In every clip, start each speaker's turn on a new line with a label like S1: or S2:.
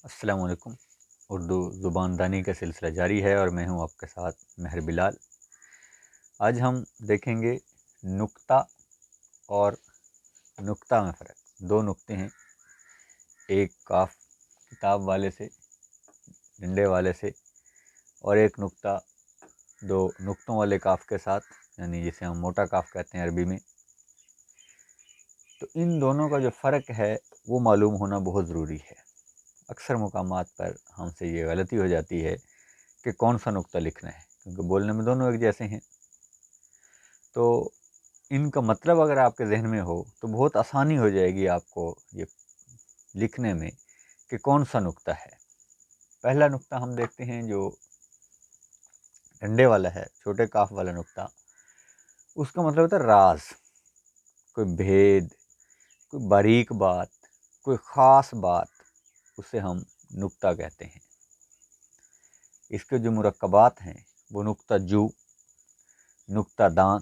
S1: السلام علیکم۔ اردو زبان دانی کا سلسلہ جاری ہے اور میں ہوں آپ کے ساتھ مہر بلال۔ آج ہم دیکھیں گے نقطہ اور نقطہ میں فرق۔ دو نقطے ہیں، ایک کاف کتاب والے سے، ڈنڈے والے سے، اور ایک نقطہ دو نقطوں والے کاف کے ساتھ، یعنی جسے ہم موٹا کاف کہتے ہیں عربی میں۔ تو ان دونوں کا جو فرق ہے وہ معلوم ہونا بہت ضروری ہے۔ اکثر مقامات پر ہم سے یہ غلطی ہو جاتی ہے کہ کون سا نقطہ لکھنا ہے، کیونکہ بولنے میں دونوں ایک جیسے ہیں۔ تو ان کا مطلب اگر آپ کے ذہن میں ہو تو بہت آسانی ہو جائے گی آپ کو یہ لکھنے میں کہ کون سا نقطہ ہے۔ پہلا نقطہ ہم دیکھتے ہیں جو ڈنڈے والا ہے، چھوٹے کاف والا نقطہ، اس کا مطلب ہوتا ہے راز، کوئی بھید، کوئی باریک بات، کوئی خاص بات، اسے ہم نقطہ کہتے ہیں۔ اس کے جو مرکبات ہیں وہ نقطہ جو، نقطہ دان،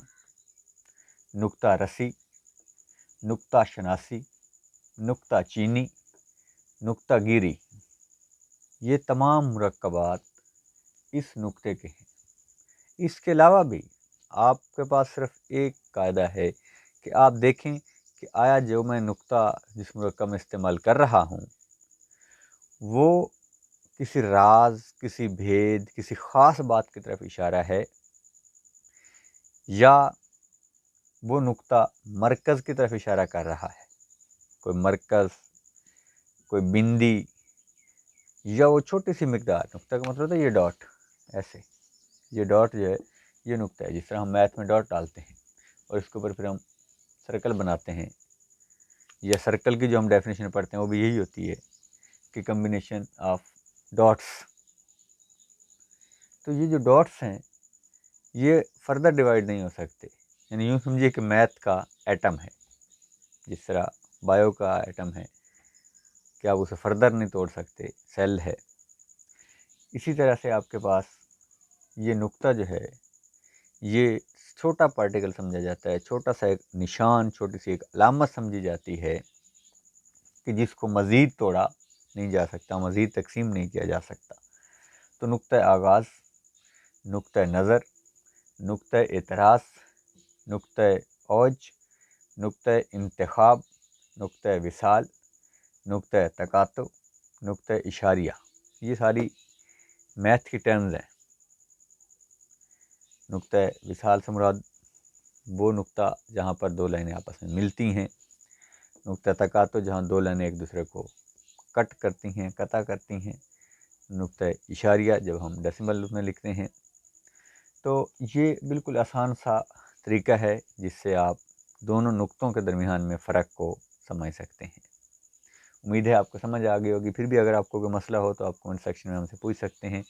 S1: نقطہ رسی، نقطہ شناسی، نقطہ چینی، نقطہ گیری، یہ تمام مرکبات اس نقطے کے ہیں۔ اس کے علاوہ بھی آپ کے پاس صرف ایک قاعدہ ہے کہ آپ دیکھیں کہ آیا جو میں نقطہ جس مرکب میں استعمال کر رہا ہوں وہ کسی راز، کسی بھید، کسی خاص بات کی طرف اشارہ ہے، یا وہ نقطہ مرکز کی طرف اشارہ کر رہا ہے، کوئی مرکز، کوئی بندی، یا وہ چھوٹی سی مقدار۔ نقطہ کا مطلب ہوتا ہے یہ ڈاٹ، ایسے یہ ڈاٹ جو ہے یہ نقطہ ہے۔ جس طرح ہم میتھ میں ڈاٹ ڈالتے ہیں اور اس کے اوپر پھر ہم سرکل بناتے ہیں، یا سرکل کی جو ہم ڈیفینیشن پڑھتے ہیں وہ بھی یہی ہوتی ہے کہ کمبینیشن آف ڈاٹس۔ تو یہ جو ڈاٹس ہیں یہ فردر ڈیوائیڈ نہیں ہو سکتے، یعنی یوں سمجھیے کہ میتھ کا ایٹم ہے، جس طرح بایو کا ایٹم ہے کہ آپ اسے فردر نہیں توڑ سکتے، سیل ہے۔ اسی طرح سے آپ کے پاس یہ نقطہ جو ہے یہ چھوٹا پارٹیکل سمجھا جاتا ہے، چھوٹا سا ایک نشان، چھوٹی سی ایک علامت سمجھی جاتی ہے کہ جس کو مزید توڑا نہیں جا سکتا، مزید تقسیم نہیں کیا جا سکتا۔ تو نقطہ آغاز، نقطہ نظر، نقطہ اعتراض، نقطہ اوج، نقطہ انتخاب، نقطہ وصال، نقطہ تقاطع، نقطہ اشاریہ، یہ ساری میتھ کی ٹرمز ہیں۔ نقطہ وصال سے مراد وہ نقطہ جہاں پر دو لائنیں آپس میں ملتی ہیں، نقطہ تقاطع جہاں دو لائنیں ایک دوسرے کو کٹ کرتی ہیں، قطع کرتی ہیں، نقطہ اشاریہ جب ہم ڈیسیمل میں لکھتے ہیں۔ تو یہ بالکل آسان سا طریقہ ہے جس سے آپ دونوں نقطوں کے درمیان میں فرق کو سمجھ سکتے ہیں۔ امید ہے آپ کو سمجھ آ گئی ہوگی۔ پھر بھی اگر آپ کو کوئی مسئلہ ہو تو آپ کمنٹ سیکشن میں ہم سے پوچھ سکتے ہیں،